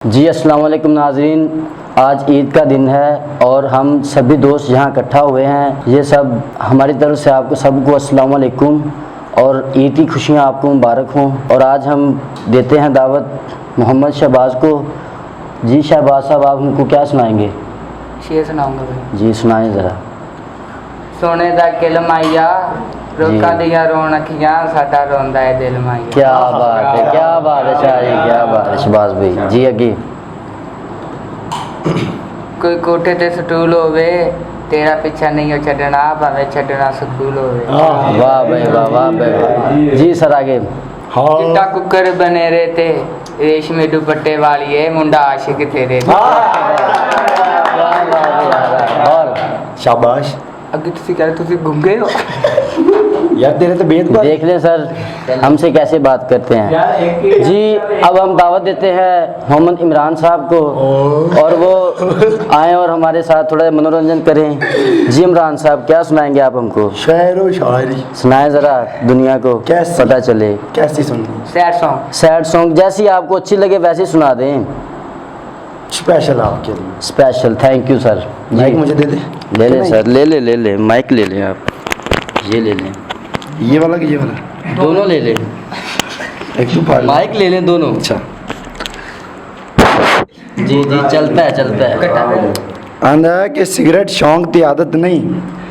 जी अस्सलाम वालेकुम नाज़रीन, आज ईद का दिन है और हम सभी दोस्त यहाँ इकट्ठा हुए हैं। ये सब हमारी तरफ से आपको सबको अस्सलाम वालेकुम और ईद की खुशियाँ आपको मुबारक हों। और आज हम देते हैं दावत मोहम्मद शहबाज को। जी शहबाज साहब, आप हमको क्या सुनाएंगे? शेर सुनाऊंगा भाई। जी सुनाएं ज़रा। सोने दा किल माइया रोका दिया रौनकियां साडा रोंदा है दिल माइया। क्या बात है, क्या बात है शायरी, क्या बात है शहबाज भाई। जी अगे। कोई कोठे ते स्टूल होवे तेरा पीछा नहीं हो छड़ना भावे छड़ना स्कूल होवे। वाह भाई वाह, वाह भाई वाह। जी सर आगे। चिट्टा कुकर बने रहते रेशमी दुपट्टे वाली मुंडा आशिक तेरे। और शाबाश। अगे तुसी कह रहे तुसी घूम गए हो यार तेरे तो बेद देख लें सर हमसे कैसे बात करते हैं। जी अब हम दावत देते हैं मोहम्मद इमरान साहब को और वो आए और हमारे साथ थोड़ा मनोरंजन करें। जी इमरान साहब, क्या सुनाएंगे आप हमको? शायर व शायरी सुनाएं ज़रा, दुनिया को कैसी? पता चले। कैसी सुननी? Sad song. सैड सॉन्ग जैसी आपको अच्छी लगे वैसे सुना दें। स्पेशल आपके लिए। Special, thank you sir. Mic मुझे दे दे। ले लें सर, ले ले माइक ले लें आप। ये ले लें, ये वाला कि ये वाला? दोनों ले लें। एक तू फाड़ माइक ले लें दोनों। अच्छा। जी जी चलता है। आंदा है कि सिगरेट शौक दी आदत नहीं,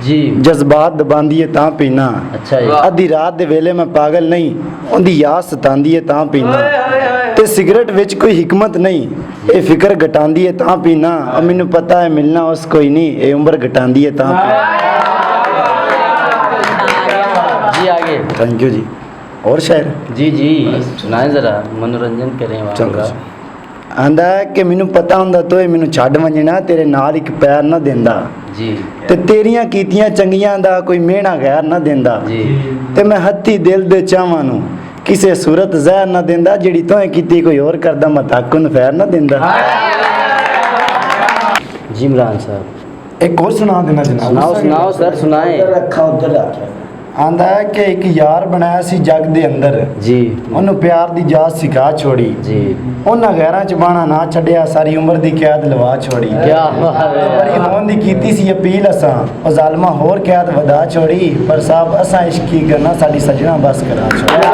जी जज्बात दबांदी है तां पीना। अच्छा जी। अद्धी रात दे वेले मैं पागल नहीं, उंदी याद सतांदी है तां पीना। ते सिगरेट विच कोई हिकमत नहीं, ये फिक्र घटांदी है तां पीना। अब मैनू पता है मिलना उस कोई नहीं, ये उम्र घटांदी है तां पीना। जी आगे। थैंक यू जी। और शायर जी जी सुनाएं ज़रा, मनोरंजन करें वहाँ चंगा। का। आंदा है कि मैनू पता हुंदा तोए मैनू छड्ड वंजना, तेरे नाल एक पैर ना देंदा। जी ते तेरियां कीतियां चंगियां दा कोई मेहना गैर ना देंदा। जी ते मैं हत्थी दिल दे चावां नू किसे सूरत जहर ना देंदा, जेड़ी तोए कीती कोई और करदा मैं तक उन फैर ना देंदा। जी इमरान साहब, एक और सुना देना जनाब। सुनाओ सर, सुनाएं। रखा उधर रखा। आंदा है कि एक यार बनाया सी जग दे अंदर, जी ਉਹਨੂੰ ਪਿਆਰ ਦੀ ਜਾਚ ਸਿਖਾ ਛੋੜੀ। जी ਉਹਨਾਂ ਗੈਰਾਂ ਚ ਬਾਣਾ ਨਾ ਛੱਡਿਆ, ਸਾਰੀ ਉਮਰ ਦੀ ਕੈਦ ਲਵਾ ਛੋੜੀ। क्या बात ਬੜੀ है। ਹੋਣ ਦੀ ਕੀਤੀ ਸੀ ਅਪੀਲ ਅਸਾਂ, ਉਹ ਜ਼ਾਲਮਾ ਹੋਰ ਕੈਦ ਵਧਾ ਛੋੜੀ। ਪਰ ਸਾਹਿਬ ਅਸਾਂ ਇਸ਼ਕ ਕੀ ਕਰਨਾ, ਸਾਡੀ ਸਜਣਾ ਬਸ ਕਰਾ ਛੋੜੀ।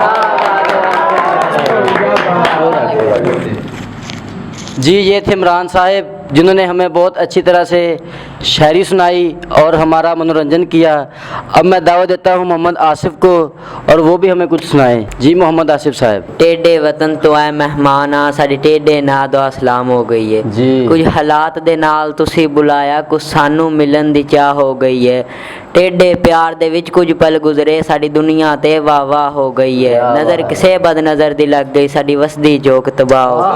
जी ये थे इमरान साहब जिन्होंने हमें बहुत अच्छी तरह से शायरी सुनाई और हमारा मनोरंजन किया। अब मैं दावत देता हूँ मोहम्मद आसिफ को और वो भी हमें कुछ सुनाएं। जी मोहम्मद आसिफ साहब। टेढ़े वतन तो आए मेहमान आ, साडी टेढ़े ना दुआ सलाम हो गई है जी। कुछ हालात दे नाल तुसी बुलाया, कुछ सानू मिलन दी चाह हो गई है। टेढ़े प्यार दे विच कुछ पल गुजरे, साडी दुनिया ते वाह वाह हो गई है। नज़र किसे बद नज़र दी लग गई, साडी वसदी जोक तबाह हो गई।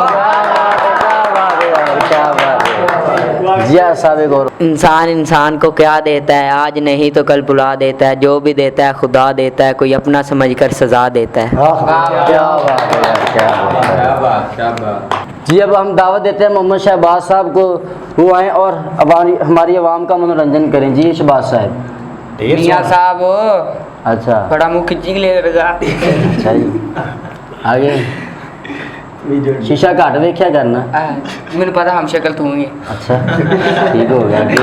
इंसान इंसान को क्या देता है, आज नहीं तो कल बुला देता है। जो भी देता है खुदा देता है, कोई अपना समझकर सजा देता है। क्या बात है, क्या बात। जी अब हम दावत देते हैं मोहम्मद शहबाज साहब को, वो आएँ और हमारी आवाम का मनोरंजन करें। जी शहबाज साहब। मियां साहब अच्छा बड़ा मुंह खिंची ले लगा। अच्छा जी आगे। शीशा घट वेख्या करना। ਮੈਨੂੰ ਪਤਾ ਹਮ ਸ਼ਕਲ ਤੂੰ ਹੀ ਹੈ। अच्छा ठीक हो गया जी।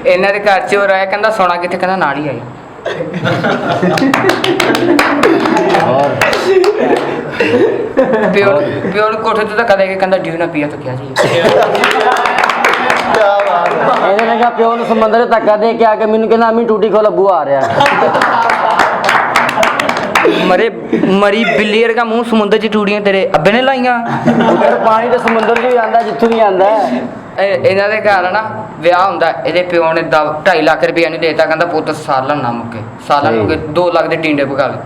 ਇਹਨਾਂ ਦੇ ਘਰ 'ਚ ਹੋ ਰਿਹਾ, ਕਹਿੰਦਾ ਸੋਨਾ ਕਿੱਥੇ, ਕਹਿੰਦਾ ਨਾਲ ਹੀ ਆਈ। और ਪਿਓ ਨੂੰ ਕੋਠੇ ਤੇ ਧੱਕਾ ਦੇ ਕੇ ਕਹਿੰਦਾ ਡਿਊ ਨਾ ਪੀਆ ਤਾਂ ਕਿਹਾ ਜੀ। ਇਹਨੇ ਕਿਹਾ ਪਿਓ ਨੂੰ ਸਮੁੰਦਰ ਤੇ ਧੱਕਾ ਦੇ ਕੇ ਆ ਕੇ ਮੈਨੂੰ ਕਹਿੰਦਾ ਅਮੀ ਟੂਟੀ ਖੋਲ ਅੱਬੂ ਆ ਰਿਹਾ। ਮਰੇ ਮਰੀ ਬਿੱਲੀ ਵਰਗਾ ਮੂੰਹ ਸਮੁੰਦਰ 'ਚ ਟੂੜੀਆਂ ਤੇਰੇ ਅੱਬੇ ਨੇ ਲਾਈਆਂ। ਉੱਧਰ ਪਾਣੀ ਤੇ ਸਮੁੰਦਰ 'ਚ ਵੀ ਆਂਦਾ, ਜਿੱਥੋਂ ਵੀ ਆਂਦਾ। ਇਹਨਾਂ ਦੇ ਘਰ ਨਾ ਵਿਆਹ ਹੁੰਦਾ, ਇਹਦੇ ਪਿਓ ਨੇ 2.5 ਲੱਖ ਰੁਪਇਆ ਨਹੀਂ ਦੇਤਾ, ਕਹਿੰਦਾ ਪੁੱਤ ਸਾਲਨ ਨਾ ਮੁੱਕੇ, ਸਾਲਨ ਮੁੱਕੇ 2 ਲੱਖ ਦੇ ਟਿੰਡੇ ਪਕਾ ਲੈ।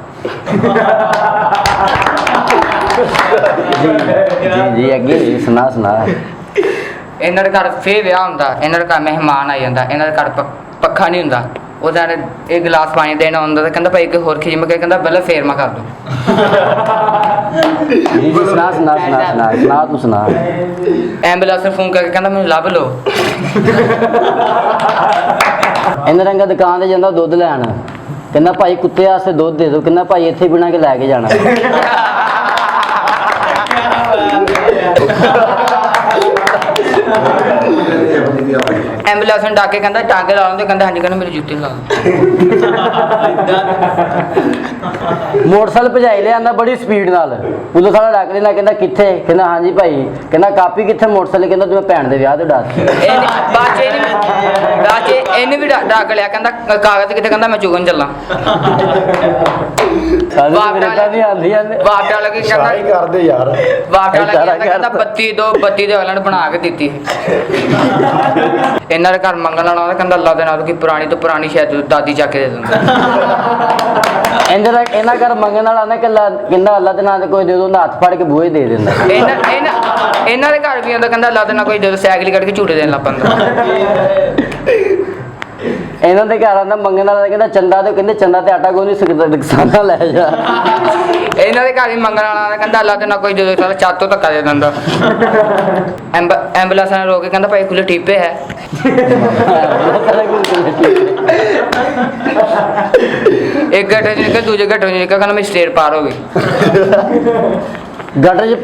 ਜੀ ਅੱਗੇ ਸੁਣਾ ਇਹਨਾਂ ਦੇ ਘਰ ਫੇਰ ਵਿਆਹ ਹੁੰਦਾ, ਇਹਨਾਂ ਦੇ ਘਰ ਮਹਿਮਾਨ ਆ ਜਾਂਦਾ, ਇਹਨਾਂ ਦੇ ਘਰ ਪੱਖਾ ਨਹੀਂ ਹੁੰਦਾ। ਉਹਦਾ ਨੇ ਇਹ ਗਲਾਸ ਪਾਣੀ ਦੇਣਾ ਹੁੰਦਾ, ਤਾਂ ਕਹਿੰਦਾ ਭਾਈ ਕੋਈ ਹੋਰ ਖਿਜਮ ਕੇ, ਕਹਿੰਦਾ ਪਹਿਲਾਂ ਫੇਰ ਮੈਂ ਕਰ ਦੂੰ। ਜੀ ਸੁਣਾ ਤੂੰ ਸੁਣਾ। ਐਂਬੂਲੈਂਸ ਨੂੰ ਫੋਨ ਕਰਕੇ ਕਹਿੰਦਾ ਮੈਨੂੰ ਲੱਭ ਲਓ। ਇਹਨਾਂ ਰੰਗਾ ਦੁਕਾਨ ਤੇ ਜਾਂਦਾ ਦੁੱਧ ਲੈਣ, ਕਹਿੰਦਾ ਭਾਈ ਕੁੱਤੇ ਵਾਸਤੇ ਦੁੱਧ ਦੇ ਦਿਓ, ਕਹਿੰਦਾ ਭਾਈ ਇੱਥੇ ਬਿਨਾ ਕੇ ਲੈ ਕੇ ਜਾਣਾ। ਐਂਬੂਲੈਂਸ ਨੂੰ ਡਾਕੇ ਕਹਿੰਦਾ ਟਾਂਕੇ ਲਾ ਲੈਂਦੇ ਕਹਿੰਦਾ ਹਾਂਜੀ ਕਹਿੰਦਾ ਮੇਰੀ ਜੁੱਤੀ ਲਾ ਦਿਓ। ਮੋਟਰਸਾਈਕਲ ਭਜਾਈ ਲਿਆਂਦਾ ਬੜੀ ਸਪੀਡ ਨਾਲ, ਪੁਲਿਸ ਵਾਲਾ ਡੱਕ ਲੈਂਦਾ, ਕਹਿੰਦਾ ਕਿੱਥੇ, ਕਹਿੰਦਾ ਹਾਂਜੀ ਭਾਈ, ਕਹਿੰਦਾ ਕਾਪੀ ਕਿੱਥੇ ਮੋਟਰਸਾਈਕਲ, ਕਹਿੰਦਾ ਤੂੰ ਭੈਣ ਦੇ ਵਿਆਹ ਤੇ ਡਾਕ। ਇਹਨੇ ਵੀ ਡੱਕ ਲਿਆ, ਕਹਿੰਦਾ ਕਾਗਜ਼ ਕਿੱਥੇ, ਕਹਿੰਦਾ ਮੈਂ ਚੁਗਣ ਚੱਲਾਂ। ਸਾਡੇ ਬਰੇਕਾਂ ਨਹੀਂ ਆਉਂਦੀਆਂ ਨੇ। ਬਾਪ ਵਾਲਾ ਕੀ ਕਹਿੰਦਾ, ਸਾਈ ਕਰਦੇ ਯਾਰ। ਬਾਪ ਵਾਲਾ ਕਹਿੰਦਾ ਬੱਤੀ ਦੋ, ਬੱਤੀ ਦੇ ਵਾਲਿਆਂ ਨੇ ਬਣਾ ਕੇ ਦਿੱਤੀ। ਇਹਨਾਂ ਦੇ ਘਰ ਮੰਗਣ ਵਾਲਾ ਆਉਂਦਾ, ਕਹਿੰਦਾ ਅੱਲਾ ਦੇ ਨਾਲ ਕੀ ਪੁਰਾਣੀ ਤੋਂ ਪੁਰਾਣੀ ਸ਼ਾਇਦ ਦਾਦੀ ਚੱਕ ਕੇ ਦੇ ਦਿੰਦਾ। ਇਹਨਾਂ ਘਰ ਮੰਗਣ ਵਾਲਾ ਆਉਂਦਾ, ਕਹਿੰਦਾ ਅੱਲਾ ਦੇ ਨਾਂ ਤੇ ਕੋਈ ਦੇ ਦੋ, ਹੱਥ ਫੜ ਕੇ ਬੂਹੇ ਦੇ ਦਿੰਦਾ। ਇਹਨਾਂ ਦੇ ਘਰ ਵੀ ਆਉਂਦਾ, ਕਹਿੰਦਾ ਅੱਲਾ ਦੇ ਨਾਲ ਕੋਈ ਦੇ ਦੋ, ਸਾਈਕਲ ਕੱਢ ਕੇ ਝੂਟੇ ਦੇਣ ਲੱਗ ਪੈਂਦਾ। ਇਹਨਾਂ ਦੇ ਘਰ ਆਉਂਦਾ ਮੰਗਣ ਵਾਲਾ, ਕਹਿੰਦਾ ਚੰਦਾ ਤੇ, ਕਹਿੰਦੇ ਚੰਦਾ ਤੇ ਆਟਾ ਕੋਈ ਨਹੀਂ ਸਕਦਾ, ਨੁਕਸਾਨਾ ਲੈ ਜਾ। ਇਹਨਾਂ ਦੇ ਘਰ ਵੀ ਮੰਗਣ ਵਾਲਾ ਆਉਂਦਾ, ਕਹਿੰਦਾ ਅੱਲਾ ਦੇ ਨਾਲ ਕੋਈ ਦੇ ਦੋ, ਸਾਲਾ ਛੱਤ ਤੋਂ ਧੱਕਾ ਦੇ ਦਿੰਦਾ। ਐਂਬੂਲੈਂਸ ਨੇ ਰੋਕ ਕੇ ਕਹਿੰਦਾ ਭਾਈ ਖੁੱਲੇ ਠੀਪੇ ਹੈ। ਇੱਕ ਘੱਟੇ ਚ ਨਿਕਲ, ਦੂਜੇ ਘੱਟੇ ਚ ਨਿਕਲ, ਕਹਿੰਦਾ ਮੇਰੀ ਸਟੇਟ ਪਾਰ ਹੋ ਗਈ। ਗਟਰ 'ਚ